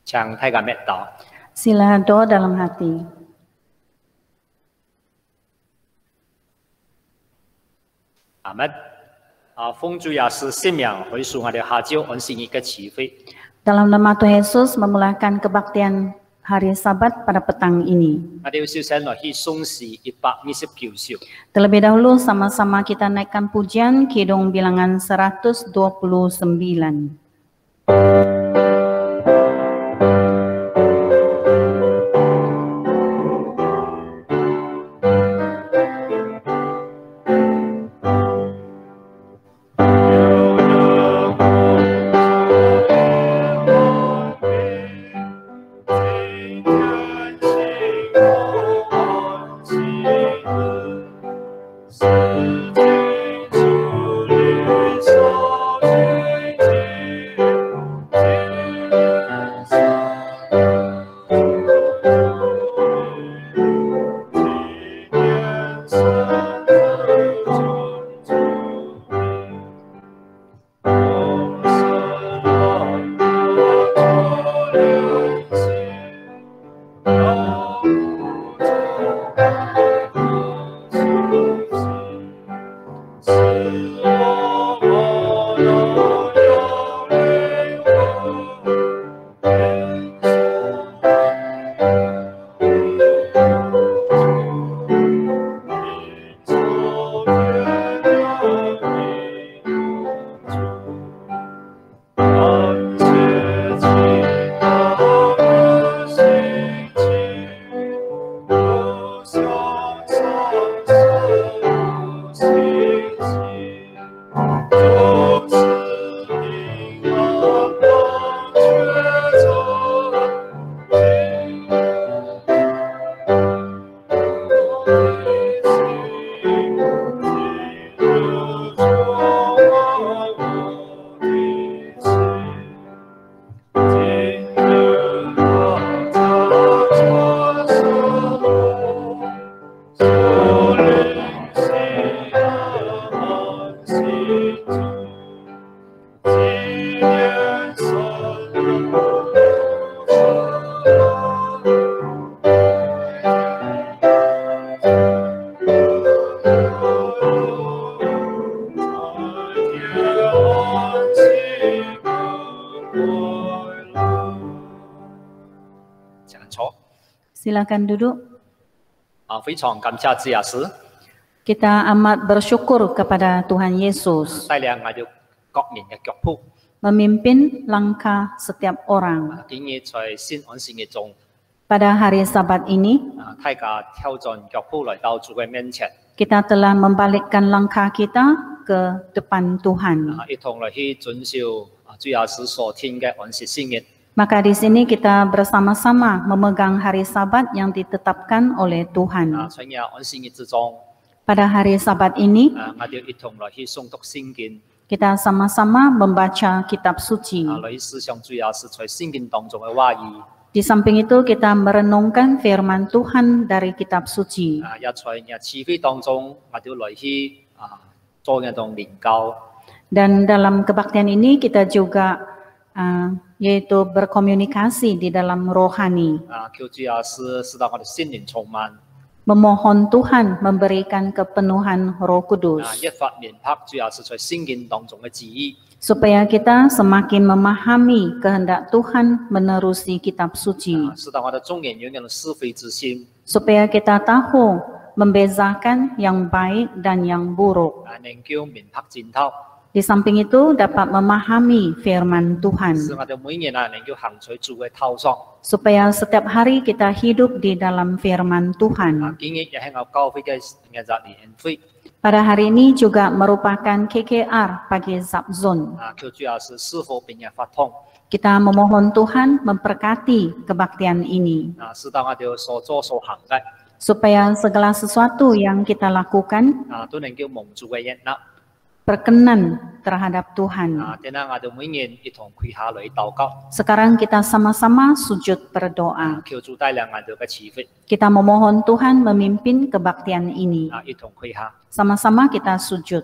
向太感맺다. Sila doa dalam hati. Amen. 奉主耶稣信仰回属我哋下晝安息日嘅慈悲。 Dalam nama Tuhan Yesus memulakan kebaktian hari Sabat pada petang ini. 我哋要首先來去頌詩129首。 Terlebih dahulu sama-sama kita naikkan pujian Kidung Bilangan 129. Silakan duduk. 非常感謝主耶穌 Kita amat bersyukur kepada Tuhan Yesus 帶領我哋各人嘅腳步， memimpin langkah setiap orang. 今日在新安息日中， Pada hari Sabat ini, 大家挑戰腳步來到主嘅面前， kita telah membalikkan langkah kita ke depan Tuhan. 一同來去遵守主耶穌所聽嘅安息聖日。 Maka di sini kita bersama-sama memegang hari Sabat yang ditetapkan oleh Tuhan. 在安息日之中， Pada hari Sabat ini, 我哋一同來去誦讀聖經， kita sama-sama membaca kitab suci. 來去思想主耶穌在聖經當中嘅話語， Di samping itu kita merenungkan firman Tuhan dari kitab suci. 也在慈悲當中，我哋來去做一種靈交。 Dan dalam kebaktian ini kita juga yaitu berkomunikasi di dalam rohani. 求主耶穌使到我哋心靈充滿， Memohon Tuhan memberikan kepenuhan Roh Kudus 一發明白主耶穌在聖經當中嘅旨意。 supaya kita semakin memahami kehendak Tuhan menerusi kitab suci, 使到我哋眾人有那種是非之心， supaya kita tahu membezakan yang baik dan yang buruk. 能夠明白真透， Di samping itu dapat memahami firman 使 Tuhan 我哋每日能夠行在主嘅頭上。 supaya setiap hari kita hidup di dalam firman Tuhan. 今日也係我教會嘅日年會， Pada hari ini juga merupakan KKR pagi Sabzon. 求主耶穌是否並也發通， Kita memohon Tuhan memberkati kebaktian ini 使到我哋所做所行嘅， supaya segala sesuatu yang kita lakukan 都能夠蒙主嘅悅納。 berkenan terhadap Tuhan. 等下我哋每人一同跪下來禱告， Sekarang kita sama-sama sujud berdoa. 求主帶領我哋嘅慈悲， Kita memohon Tuhan memimpin kebaktian ini. 一同跪下。 Sama-sama kita sujud.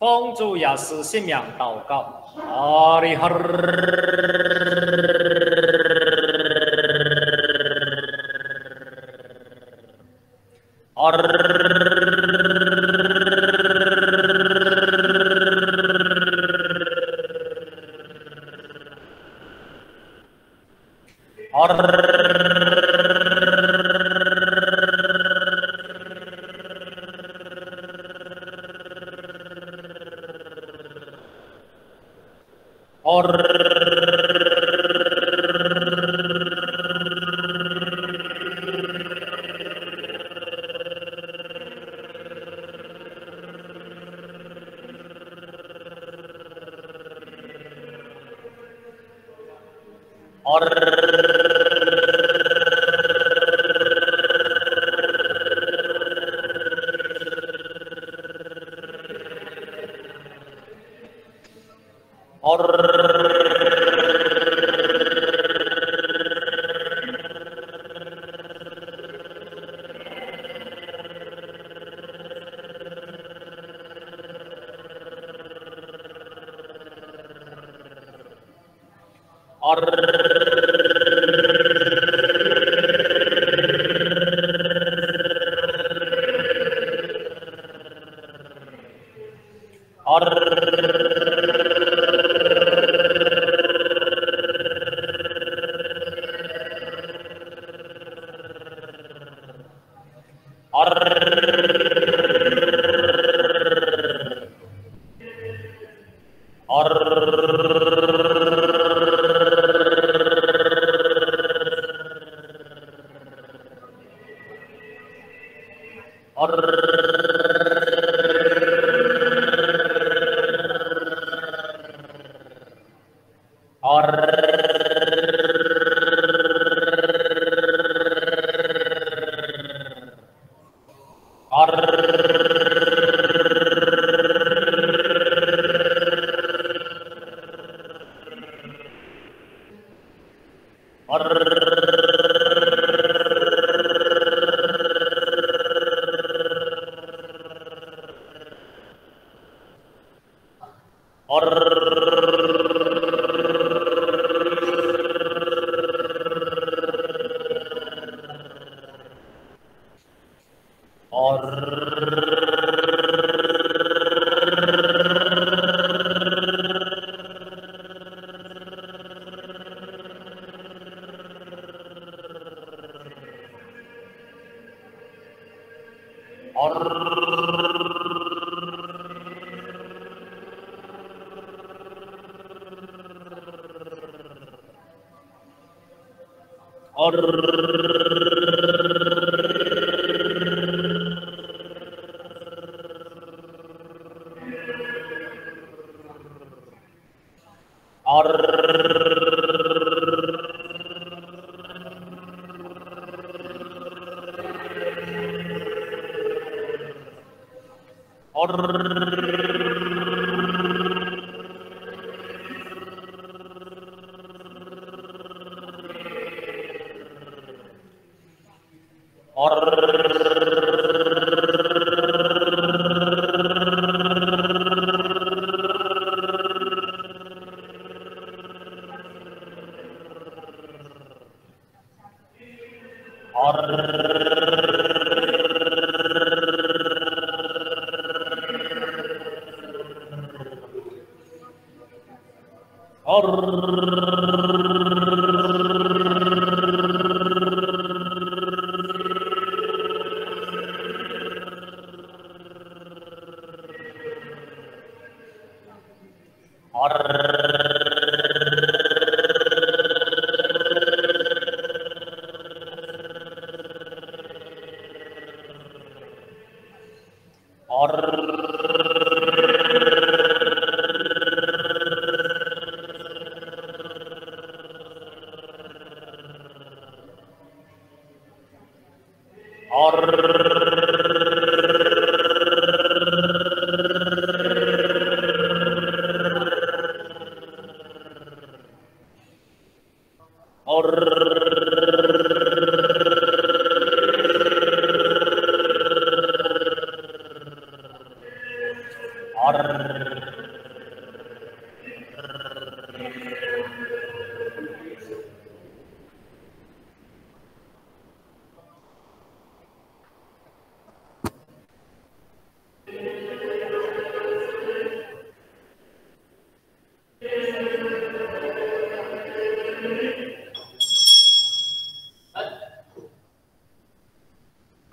奉主耶稣信仰祷告，阿里哈。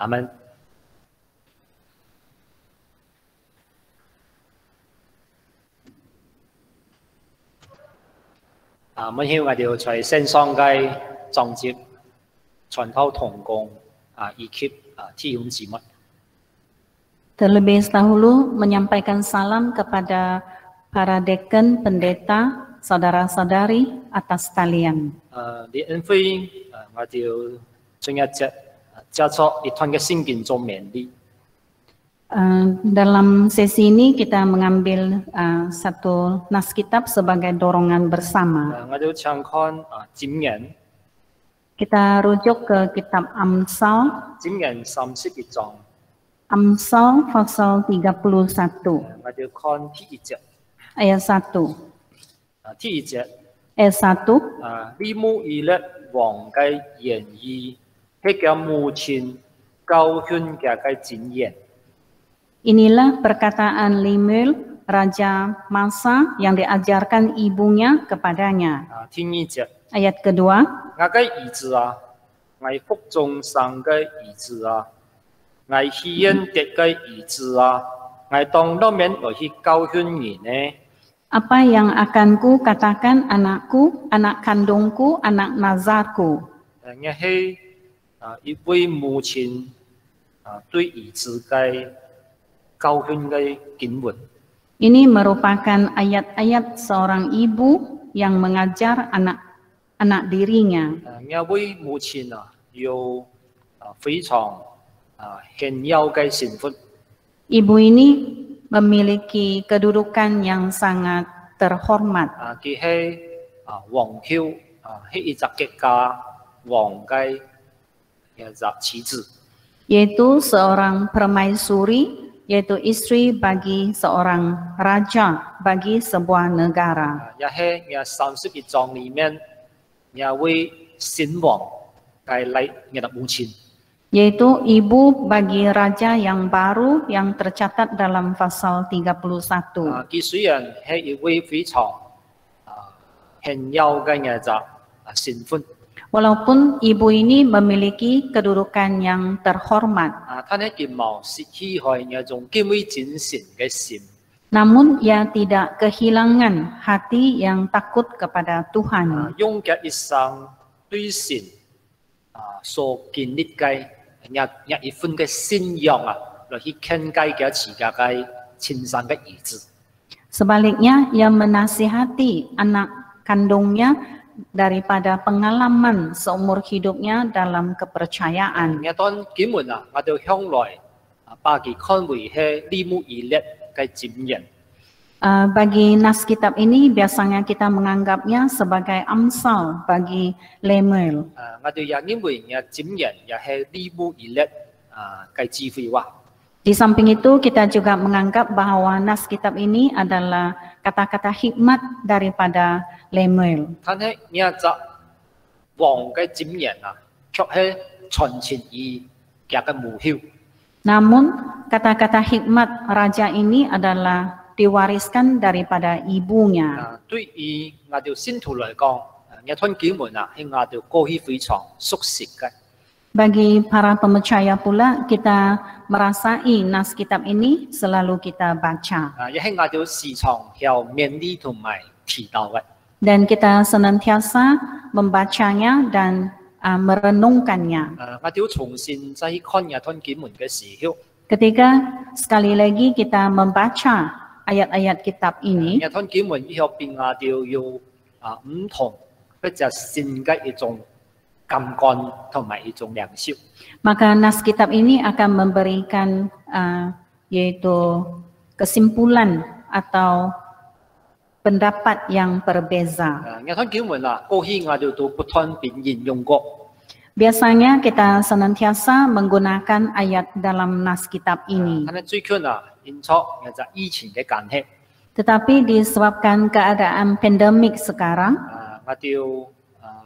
Amen. Mình hiểu ngài điều在線上嘅裝接全靠同工ekip 弟兄姊妹。 Terlebih dahulu menyampaikan salam kepada para dekan, pendeta, saudara-saudari atas talian. 啲恩惠我哋進一隻加速一團嘅聖經做勉勵。 Dalam sesi ini kita mengambil satu nas kitab sebagai dorongan bersama. 我哋常看箴言， Kita rujuk ke kitab Amsal, 箴言31章， Amsal pasal 31, 我哋看第一節， ayat 1. 第一節 Ayat 1, 利慕以勒王嘅言語，係叫母親教訓嘅箴言。 inilah perkataan Lemuel, Raja Masa yang diajarkan ibunya kepadanya. 第二節， Ayat kedua, 我嘅兒子啊，我腹中生嘅兒子啊，我喜宴的嘅兒子啊，我當當面來去教訓你呢。 apa yang akan ku katakan anakku, anak kandungku, anak nazarku. 我係一位母親對兒子嘅教訓嘅經文。 Ini merupakan ayat-ayat seorang ibu yang mengajar anak dirinya. 一位母親有非常顯耀嘅身份。 Ibu ini memiliki kedudukan yang sangat terhormat. 佢係皇后，係一隻國家王嘅一隻妻子。 Yaitu seorang permaisuri, yaitu istri bagi seorang raja, bagi sebuah negara. 也係31章裡面一位新王嘅嚟嘅母親。 Yaitu ibu bagi raja yang baru yang tercatat dalam pasal 31. 佢雖然係一位非常顯耀嘅一隻身份， Walaupun ibu ini memiliki kedudukan yang terhormat, 但係佢冇失去佢一種敬畏真神嘅心。 namun ia tidak kehilangan hati yang takut kepada Tuhan. 用嘅一生對神所建立嘅一份嘅信仰來去勸誡嘅自家嘅親生嘅兒子。 Sebaliknya, ia menasihati anak kandungnya daripada pengalaman seumur hidupnya dalam kepercayaan. 一段經文我哋向來把佢看為係利慕以勒嘅箴言。 Bagi nas kitab ini biasanya kita menganggapnya sebagai Amsal bagi Lemuel. 我哋也認為箴言也係利慕以勒嘅智慧話。 Di samping itu kita juga menganggap bahwa nas kitab ini adalah kata-kata hikmat daripada Lemuel. 但係一隻王嘅箴言卻係傳承於佢嘅母後。 Namun kata-kata hikmat raja ini adalah diwariskan daripada ibunya. 對於我哋信徒嚟講，一段經文係我哋過去非常熟悉嘅。 Bagi para percaya pula kita merasai nas kitab ini selalu kita baca. 亦係我哋時常有勉勵同埋提到嘅。 Dan kita senantiasa membacanya dan merenungkannya. 我哋要重新再看一段經文嘅時候， Ketika sekali lagi kita membaca ayat-ayat kitab 一 ini, 段經文以後邊我哋要唔同一隻新嘅一種感覺同埋一種領受。 maka nas kitab ini akan memberikan yaitu kesimpulan atau pendapat yang berbeza. 一段經文過去我哋都不斷便引用過。 Biasanya kita senantiasa menggunakan ayat dalam nas kitab ini. 但係最近因错嘅就疫情嘅關係， Tetapi disebabkan keadaan pandemik sekarang, 我哋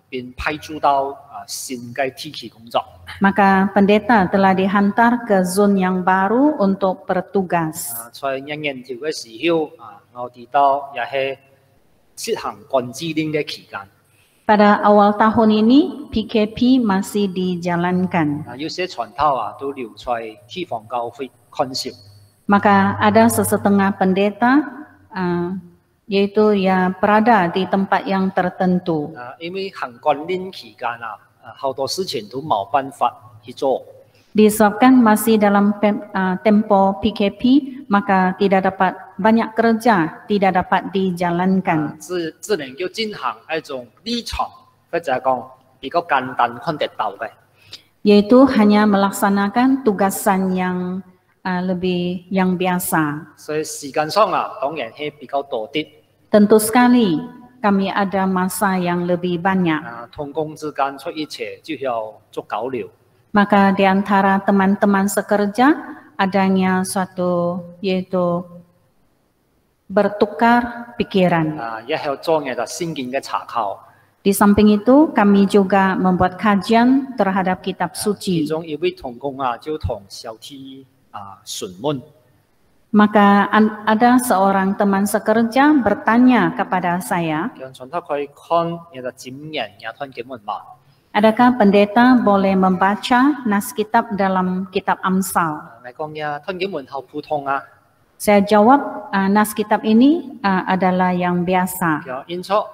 便派駐到新嘅地區工作。 maka pendeta telah dihantar ke zon yang baru untuk bertugas. 在1年頭嘅時候，我哋到也係實行管制令嘅期間， Pada awal tahun ini, PKP masih dijalankan. 有些傳頭都留在地方教會看守。 Maka ada sesetengah pendeta, yaitu ya berada di tempat yang tertentu. 因為行管令期間好多事情都冇辦法去做。 Disebabkan masih dalam tempo PKP, maka tidak dapat banyak kerja, tidak dapat dijalankan. 只能夠進行一種立場，或者講比較簡單看得到嘅。 Yaitu hanya melaksanakan tugasan yang lebih yang biasa. 所以時間上當然係比較多啲。 Tentu sekali kami ada masa yang lebih banyak. 同工之間出一切就要做交流。 Maka di antara teman-teman sekerja adanya suatu yaitu bertukar pikiran. 一係做嘅就聖經嘅查考， Di samping itu kami juga membuat kajian terhadap kitab 其 suci. 中一位同工就同小 T 詢問， Maka ada seorang teman sekerja bertanya kepada saya, 讓從頭可以看你就檢驗也看經文嘛。 adakah pendeta boleh membaca nas kitab dalam kitab Amsal? 我講呀，看經文好普通 Saya jawab, nas kitab ini adalah yang biasa. 因錯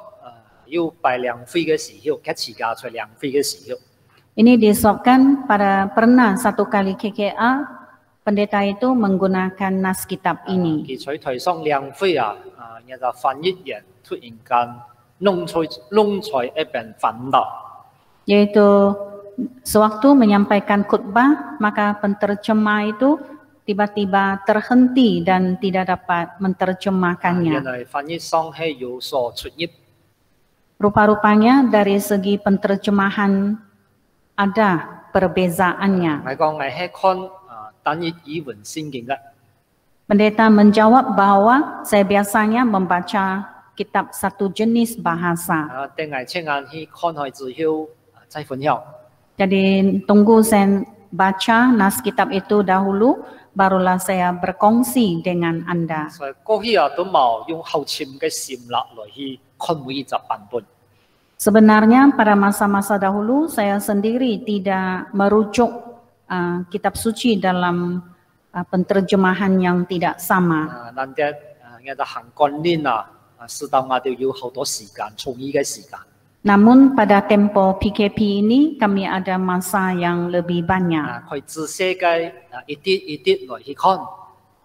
要拜兩會嘅時候，嘅時間在兩會嘅時候， Ini disebabkan pernah satu kali KKA, pendeta itu menggunakan nas kitab ini. 佢在台上兩會你就翻譯員突然間弄出一邊煩惱。 Yaitu sewaktu menyampaikan khutbah, maka penterjemah itu tiba-tiba terhenti dan tidak dapat 原 menerjemahkannya. 來翻譯上係有所出入。 Rupa-rupanya dari segi penterjemahan ada perbezaannya. 我講我係看單一語文聖經嘅， Pendeta menjawab bahwa saya biasanya membaca kitab satu jenis bahasa. 定係親眼去看開之後再分享。 Jadi tunggu saya baca nas kitab itu dahulu, barulah saya berkongsi dengan Anda. 所以過去都冇用後潛嘅心力來去看每一集版本。 Sebenarnya pada masa-masa dahulu saya sendiri tidak merujuk kitab suci dalam penterjemahan yang tidak sama. 難得我哋行觀念適當我哋要好多時間，充裕嘅時間。 Namun pada tempo PKP ini kami ada masa yang lebih banyak. 可以仔細嘅一啲一啲來去看。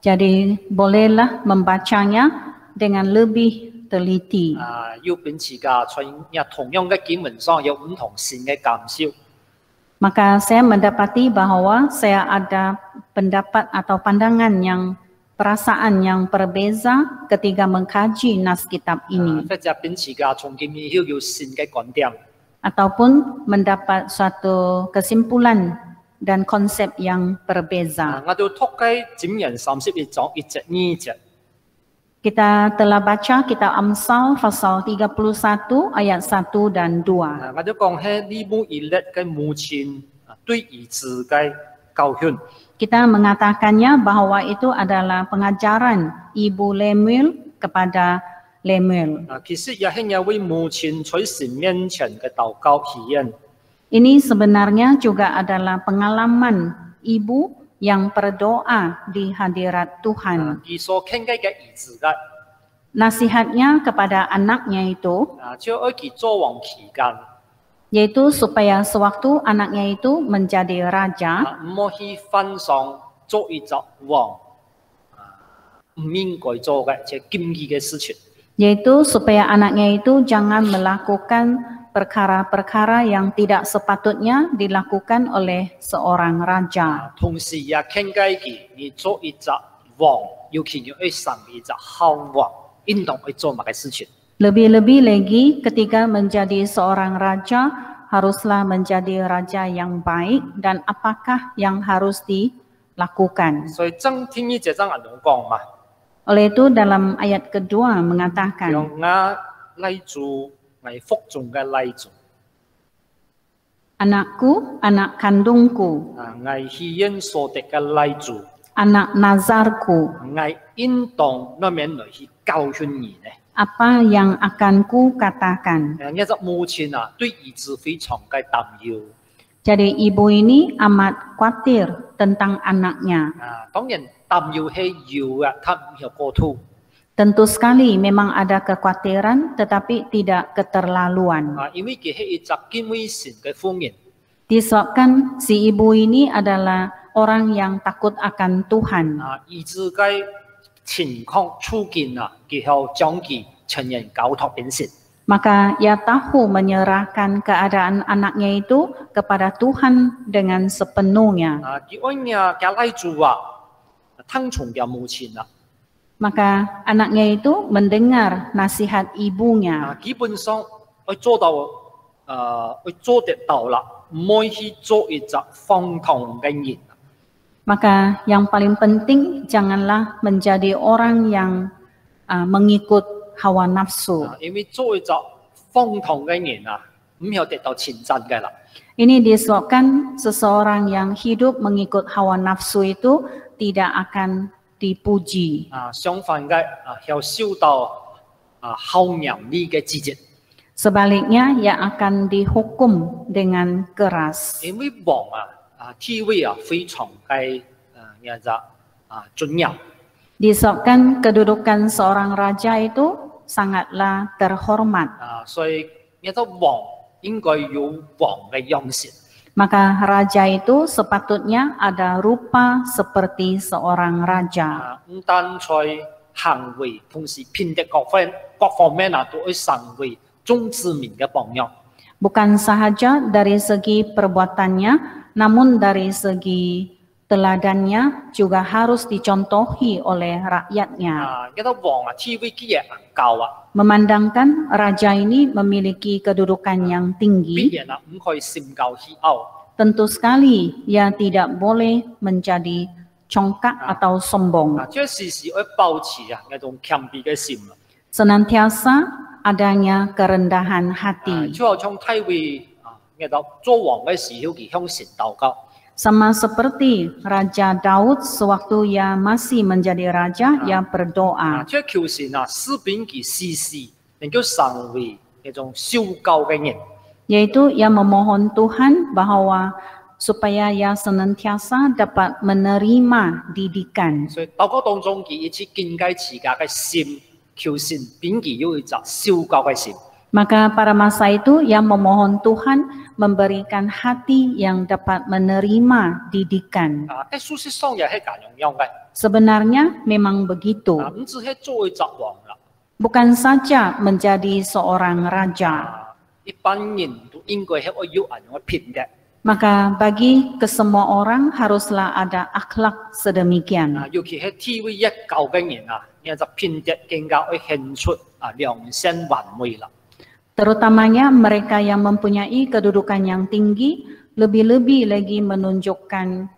Jadi bolehlah membacanya dengan lebih teliti. 要秉持嘅在同樣嘅經文上有唔同性嘅感受。 Maka saya mendapati bahwa saya ada pendapat atau pandangan yang perasaan yang berbeza ketika mengkaji nas kitab ini. 或者秉持嘅從經以後有新嘅觀點。 Ataupun mendapat suatu kesimpulan dan konsep yang berbeza. 我哋讀嘅箴言31章1節2節。 Kita telah baca kitab Amsal pasal 31 ayat 1 dan 2. 我哋講係呢母以列嘅母親對兒子嘅教訓。 Kita mengatakannya bahwa itu adalah pengajaran Ibu Lemuel kepada Lemuel. 其實也係一位母親在神面前嘅禱告體驗。 Ini sebenarnya juga adalah pengalaman ibu yang berdoa di hadirat Tuhan. 而所傾偈嘅兒子嘅， Nasihatnya kepada anaknya itu, 就喺佢作王期間， yaitu supaya sewaktu anaknya itu menjadi raja, 唔好去犯上做一隻王，唔應該做嘅即係禁忌嘅事情。 yaitu supaya anaknya itu jangan melakukan perkara-perkara yang tidak sepatutnya dilakukan oleh seorang raja. 同時也傾偈佢，你做一隻王，尤其要去上一隻好王，應當去做乜嘅事情。 Lebih-lebih lagi ketika menjadi seorang raja, haruslah menjadi raja yang baik dan apakah yang harus lakukan. 所以正聽呢這章人講嘛， Oleh itu dalam ayat kedua mengatakan, 讓我嚟做我腹中嘅嚟做， anakku, anak kandungku, 我希願所得嘅嚟做， anak nazarku, 我應當那面嚟去教訓你呢。 apa yang akan ku katakan. 呢隻母親啊，對兒子非常嘅擔憂。 Jadi ibu ini amat khawatir tentang anaknya. 當然擔憂係有啊，他唔係過度。 Tentu sekali memang ada kekhawatiran tetapi tidak keterlaluan. 因為佢係一隻敬畏神嘅婦人。 Disebabkan si ibu ini adalah orang yang takut akan Tuhan. 兒子嘅情況處境啊，佢要將佢全然交託俾神。 Maka ia tahu menyerahkan keadaan anaknya itu kepada Tuhan dengan sepenuhnya. 佢愛呀嘅嚟做啊，聽從嘅母親啊。 Maka anaknya itu mendengar nasihat ibunya. 基本上我做到我做得到啦，唔可以去做一隻荒唐嘅人。 Maka yang paling penting janganlah menjadi orang yang mengikut hawa nafsu. 因為做一隻荒唐嘅人啊，唔係得到稱讚嘅啦。 Ini disebabkan seseorang yang hidup mengikut hawa nafsu itu tidak akan dipuji. 相反嘅要受到好嚴厲嘅指責。 Sebaliknya ia akan dihukum dengan keras. 因為王地位非常嘅尊嚴。 Disebabkan kedudukan seorang raja itu sangatlah terhormat. 所以呢個王應該有王嘅樣式。 Maka raja itu sepatutnya ada rupa seperti seorang raja. 唔單在行為，同時品德各方面都會成為眾子民嘅榜樣。 Bukan sahaja dari segi perbuatannya, namun dari segi teladannya juga harus dicontohi oleh rakyatnya. 呢個王地位幾嘢高啊， Memandangkan raja ini memiliki kedudukan yang 必 tinggi, 然唔可以心高氣傲。 tentu sekali ia tidak boleh menjadi congkak atau sombong. 即係時時要保持呢種謙卑嘅心。 Senantiasa adanya kerendahan hati. 就好像大衛呢個做王嘅時候，佢向神禱告。 Sama seperti Raja Daud sewaktu ia masih menjadi raja, ia berdoa. 即係求神使俾佢時時能夠成為呢種受教嘅人。 Yaitu ia memohon Tuhan bahwa supaya ia senantiasa dapat menerima didikan. 所以禱告當中，佢一直敬戒自家嘅心，求神俾佢有一隻受教嘅心。 Maka pada masa itu ia memohon Tuhan memberikan hati yang dapat menerima didikan. 事實上也係咁樣嘅。 Sebenarnya memang begitu. 唔只係做一隻王啦， Bukan saja menjadi seorang raja. 一般人都應該係有咁樣嘅品德。 Maka bagi kesemua orang haruslah ada akhlak sedemikian. 尤其係地位越高嘅人呢隻品德更加會顯出良善完美啦。 Terutamanya mereka yang mempunyai kedudukan yang tinggi, lebih-lebih lagi menunjukkan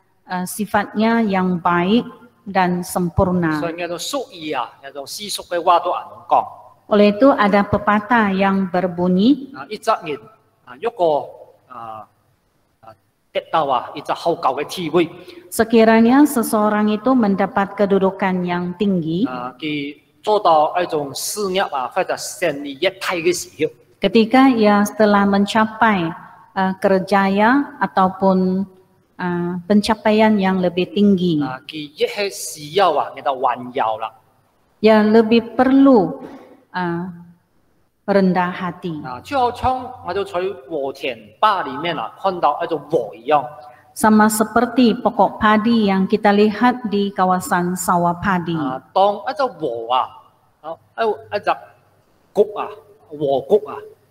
sifatnya yang baik dan sempurna. 所以呢種俗語呢種世俗嘅話都咁樣講。 Oleh itu ada pepatah yang berbunyi, 一隻人如果得到一隻好高嘅地位， sekiranya seseorang itu mendapat kedudukan yang tinggi, 佢做到一種事業或者生意一體嘅時候， ketika ia telah mencapai kerjaya ataupun pencapaian yang lebih tinggi, 佢一係需要呢個炫耀啦。 ia lebih perlu rendah hati. 就好像我就在禾田坝裡面看到一種禾一樣。 Sama seperti pokok padi yang kita lihat di kawasan sawah padi. 當一隻禾一隻谷禾谷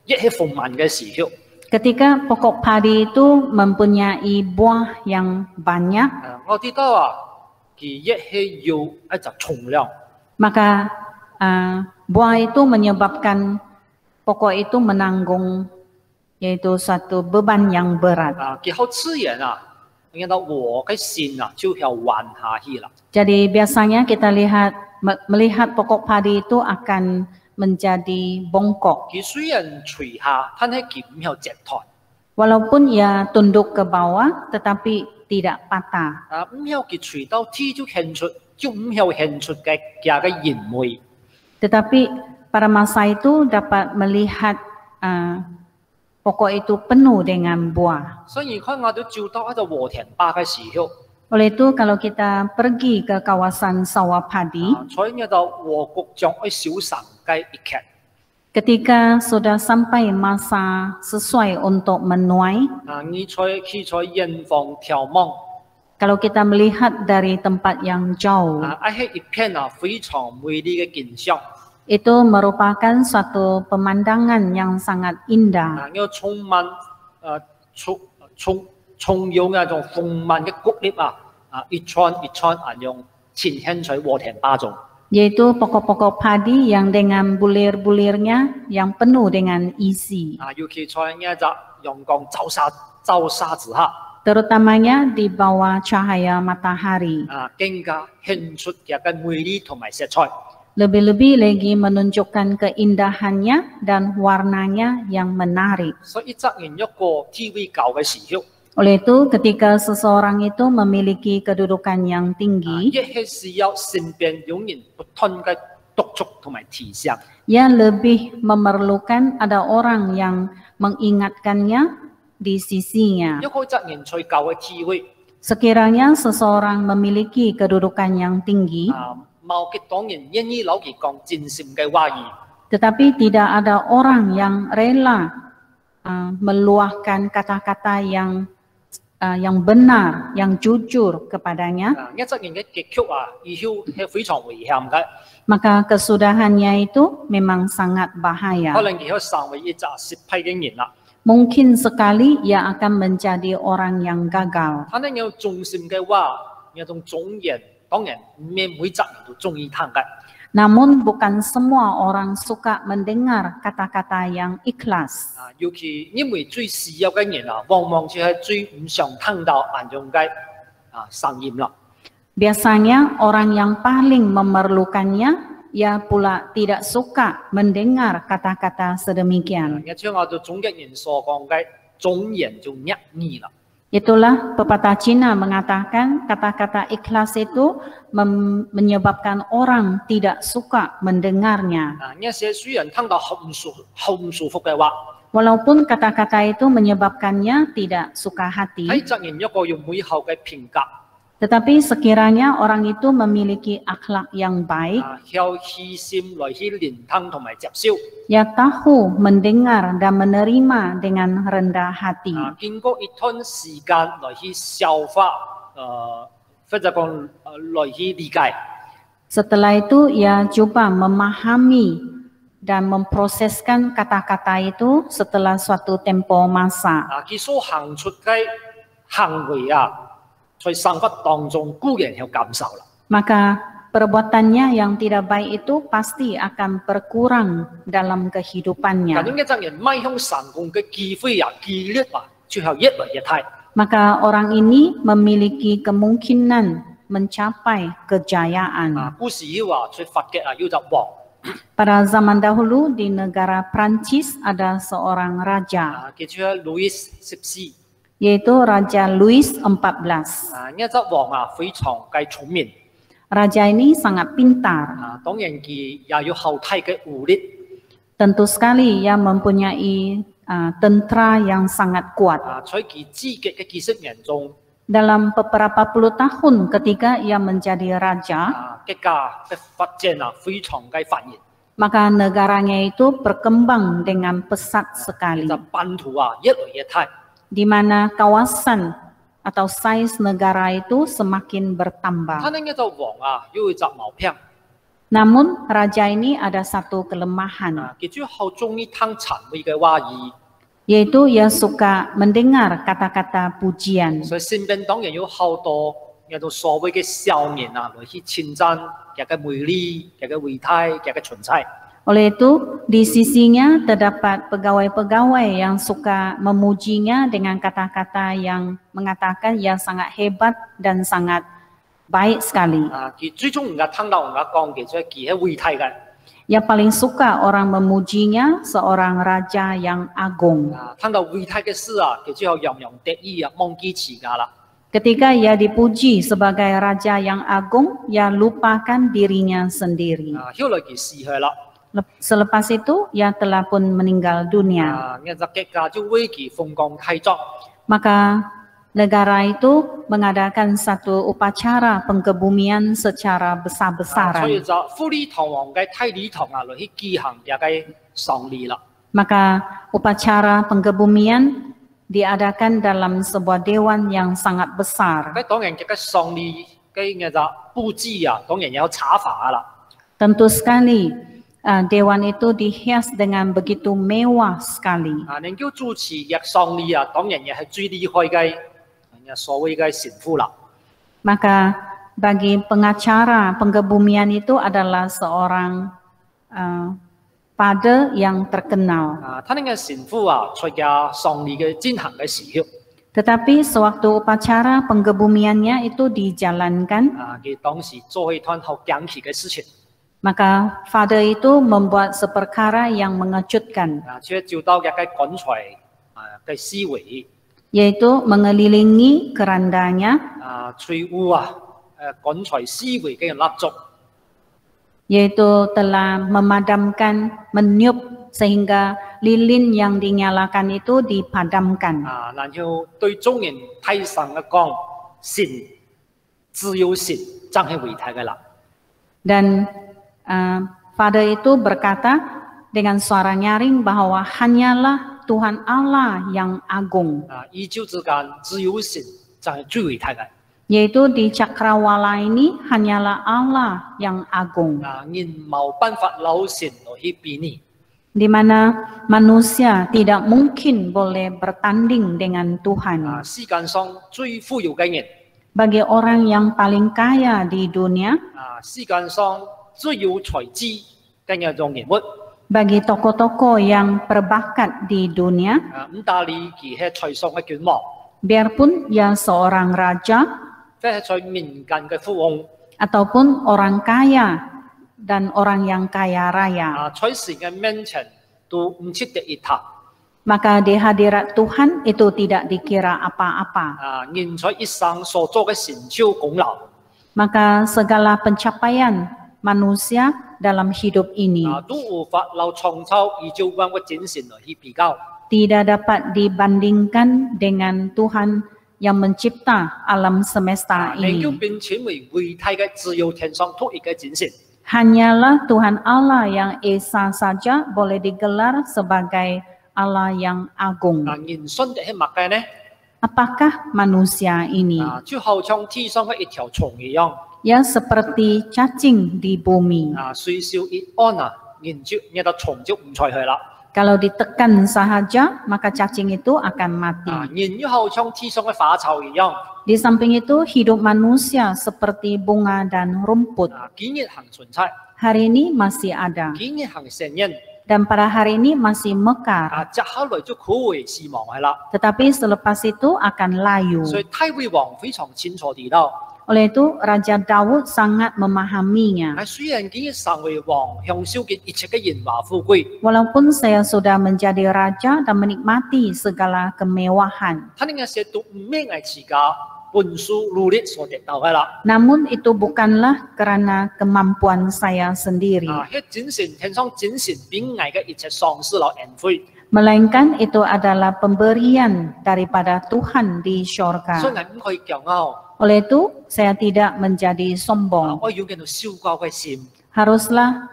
一係豐滿嘅時候， Ketika pokok padi itu mempunyai buah yang banyak, 我知道佢一係要一隻重量。 maka buah itu menyebabkan pokok itu menanggung yaitu satu beban yang berat. 佢好自然 nghe到和嘅線啊，就要彎下去啦。 Jadi biasanya kita melihat pokok padi itu akan menjadi bongkok. 佢雖然垂下，但係佢唔係折斷。 Walaupun ia tunduk ke bawah, tetapi tidak patah. 啊，唔係佢垂到天就顯出，就唔係顯出嘅嘅燃味。 Tetapi pada masa itu dapat melihat pokok itu penuh dengan buah. 所以看我哋照到一個和田巴嘅時候， Oleh itu kalau kita pergi ke kawasan sawah padi, 在呢度和局長去小神雞一劇， ketika sudah sampai masa sesuai untuk menuai, 啊，你佢在遠方眺望， kalau kita melihat dari tempat yang jauh, 啊，係一片啊非常美麗嘅景象， itu merupakan suatu pemandangan yang sangat indah. 啊，要充滿重用那種豐滿嘅谷粒啊，啊一串一串啊用呈現在和田巴中， Yaitu pokok-pokok padi yang dengan bulir-bulirnya yang penuh dengan isi, 啊，尤其在呢隻陽光照沙之下， terutamanya di bawah cahaya matahari. 啊，更加顯出嘅美麗同埋色彩。 Lebih-lebih lagi menunjukkan keindahannya dan warnanya yang menarik. 所以責任一個 TV 教嘅時候， Oleh itu, ketika seseorang itu memiliki kedudukan yang 啊， tinggi, 亦係需要身邊有人不斷嘅督促同埋提醒。 ia lebih memerlukan ada orang yang mengingatkannya di sisinya. 一個責任在教嘅智慧， Sekiranya seseorang memiliki kedudukan yang tinggi, 啊，某嘅黨人願意留佢講真心嘅話語， tetapi tidak ada orang yang rela meluahkan kata-kata yang benar, yang jujur kepadanya, 啊，一責任嘅結局啊，以後係非常危險嘅， maka kesudahannya itu memang sangat bahaya. 可能佢會成為一隻失敗嘅人啦。 Mungkin sekali ia akan menjadi orang yang gagal. 但係有忠心嘅話，有種忠言，當然每責任都中意聽嘅。 Namun bukan semua orang suka mendengar kata-kata yang ikhlas. 啊，尤其因為最需要嘅人啊，往往就係最唔想聽到人種嘅啊聲音啦。 Biasanya orang yang paling memerlukannya, ia pula tidak suka mendengar kata-kata sedemikian. 一將我哋總嘅人所講嘅忠言就逆耳啦。 Itulah pepatah Cina mengatakan kata-kata ikhlas itu menyebabkan orang tidak suka mendengarnya. 啊，一些雖然聽到好唔舒服嘅話， Walaupun kata-kata itu menyebabkannya tidak suka 喺 hati, 責任一個用美好嘅評價， tetapi sekiranya orang itu memiliki akhlak yang baik, 啊，有虛心來去聆聽同埋接受， ia tahu mendengar dan menerima dengan rendah hati. 啊，經過一段時間來去消化，或者講來去理解， Setelah itu ia coba memahami dan memproseskan kata-kata itu setelah suatu tempo masa. 啊，佢所行出嘅行為啊，在生活當中固然有減少啦。 Maka perbuatannya yang tidak baik itu pasti akan berkurang dalam 咁 kehidupannya. 樣嘅責任邁向成功嘅機會啊、幾率啊，最後越來越大。 Maka orang ini memiliki kemungkinan mencapai kejayaan. 啊，古時要啊，出發嘅啊，要就王 Pada zaman dahulu di negara Prancis ada seorang raja, 啊，叫做 Louis 14。 yaitu Raja Louis XIV. 啊，呢隻王啊，非常嘅聰明。 Raja ini sangat pintar. 啊，當然佢也有後替嘅武力。 Tentu sekali ia mempunyai tentara yang sangat kuat. 啊，在佢自己嘅幾十年中， Dalam beberapa puluh tahun ketika ia menjadi raja, 啊，國家嘅發展啊，非常嘅繁榮。 maka negaranya itu berkembang dengan pesat sekali, 就版圖啊，越來越大。 di mana kawasan atau size negara itu semakin 他 bertambah. 呢一隻王啊，有一隻毛病 Namun raja ini ada satu kelemahan, 啊，佢最好中意聽讒媚嘅話語， yaitu ia suka mendengar kata-kata pujian. 所以身邊當然有好多有種所謂嘅少年啊，來去稱讚佢嘅美麗、佢嘅偉大、佢嘅存在。Oleh itu, di sisinya terdapat pegawai-pegawai yang suka memujinya dengan kata-kata yang mengatakan ia sangat hebat dan sangat baik sekali. 佢最終唔係聽到人家講嘅，所以佢係偉大嘅。 Yang paling suka orang memujinya seorang raja yang agung. 聽到偉大嘅事佢最後洋洋得意忘記自家啦。 Ketika ia dipuji sebagai raja yang agung, ia lupakan dirinya sendiri. 後來佢死去啦。 Selepas itu, ia telah pun meninggal dunia. 呢個國家就為佢風光慶祝。 Maka negara itu mengadakan satu upacara pengkebumian secara 所以 besar-besaran. 就富麗堂皇嘅太禮堂來去舉行呢個喪禮啦。 Maka upacara pengkebumian diadakan dalam sebuah dewan yang sangat besar. 咁當然嘅喪禮嘅呢個佈置當然有茶法啦。 Tentu sekali dewan itu dihias dengan begitu mewah sekali. 能夠主持呢個喪禮當然亦係最厲害嘅所謂嘅神父啦。 Maka bagi pengacara pengkebumian itu adalah seorang pade yang terkenal. 他呢個神父在嘅喪禮嘅進行嘅時候， Tetapi sewaktu upacara pengkebumiannya itu dijalankan, 佢當時做一段好驚奇嘅事情， maka Father itu membuat seperkara yang mengejutkan, 即係照到一個棺材嘅思維， yaitu mengelilingi kerandanya, 吹烏棺材思維嘅蠟燭， yaitu telah memadamkan, meniup sehingga lilin yang dinyalakan itu dipadamkan. 然後對眾人睇上嘅講，神只有神真係偉大嘅啦。 Dan Father itu berkata dengan suara nyaring bahwa hanyalah Tuhan Allah yang agung, 宇宙之間只有神真係最偉大嘅。 yaitu di cakrawala ini hanyalah Allah yang agung, 人冇辦法留神來去比擬。 di mana manusia tidak mungkin boleh bertanding dengan Tuhan. 世間上最富有嘅人， Bagi orang yang paling kaya di dunia, 世間上最有才智嘅一種人物， bagi tokoh-tokoh yang berbakat di dunia, 唔單理佢係財上嘅君王， biarpun ia seorang raja 即係在民間嘅富翁， ataupun orang kaya dan orang yang kaya raya, 在神嘅面前都唔值得一談。 maka di hadirat Tuhan itu tidak dikira apa-apa. 人在一生所做嘅成就功勞， Maka segala pencapaian manusia dalam hidup ini 都無法留創造宇宙萬物精神來去比較。 tidak dapat dibandingkan dengan Tuhan yang mencipta alam semesta 能夠 ini. 並稱為偉大嘅只有天上獨一嘅精神。 Hanyalah Tuhan Allah yang esa saja boleh digelar sebagai Allah yang agung. 人信嘅係乜嘅呢？ Apakah manusia ini? 就好像天上嘅一條蟲一樣， Ya seperti cacing di bumi. 隨手一按人就呢個蟲就唔再去啦。 Kalau ditekan sahaja, maka cacing itu akan mati. 人又好像天上嘅花草一樣， Di samping itu, hidup manusia seperti bunga dan rumput. 今日行存在， Hari ini masih ada. 今日行成人， Dan pada hari ini masih mekar. 接下來就可會死亡係啦。 Tetapi selepas itu akan layu. 所以太尉王非常清楚地道， Oleh itu, Raja Daud sangat memahaminya. 雖然今日成為王，享受緊一切嘅榮華富貴， Walaupun saya sudah menjadi raja dan menikmati segala kemewahan. 他呢個些都唔咩係自家本書努力所得到嘅啦。 Namun itu bukanlah karena kemampuan saya sendiri. 係精神天上精神邊外嘅一切喪失了恩惠， Melainkan itu adalah pemberian daripada Tuhan di 所以 syurga. 我唔可以驕傲。 Oleh itu, saya tidak menjadi sombong. 我要見到受教嘅心。 Haruslah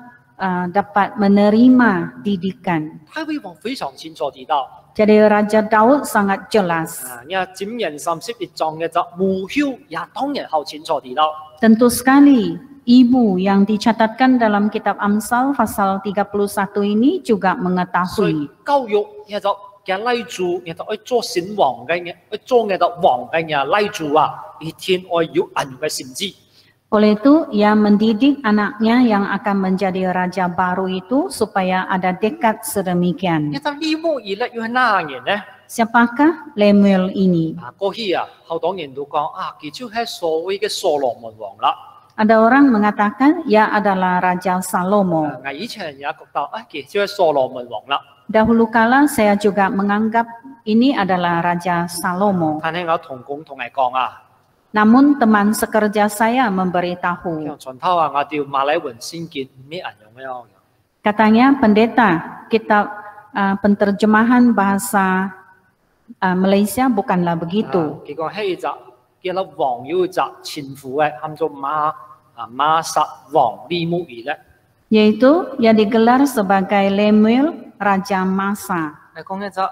dapat menerima didikan. 太尉王非常清楚地道， Jadi Raja Daud sangat jelas. 因為箴言31章嘅就無休也當然好清楚地道。 Tentu sekali, ibu yang dicatatkan dalam kitab Amsal pasal 31 ini juga 所以 mengetahui. 教育呢就嘅拉主，呢就愛做神王嘅，愛做呢就王嘅呢拉主一天愛要銀嘅先知。Oleh itu, ia mendidik anaknya yang akan menjadi raja baru itu supaya ada dekat sedemikian. 一陣呢幕而咧要係哪人呢？ Siapakah Lemuel ini? 過去後黨人都講佢就係所謂嘅所羅門王啦。 Ada orang mengatakan ia adalah Raja Salomo. 以前也覺得佢就係所羅門王啦。 Dahulu kala saya juga menganggap ini adalah Raja Salomo. 但係我同工同佢講 Namun teman sekerja saya memberitahu, 從頭我哋馬來文先見咩人用嘅。 katanya pendeta, kitab penterjemahan bahasa Malaysia bukanlah begitu. 佢講係就叫做王要就前夫嘅，喊做馬撒王利姆爾咧。 Yaitu ia digelar sebagai Lemuel Raja Masa. 你講嘅就，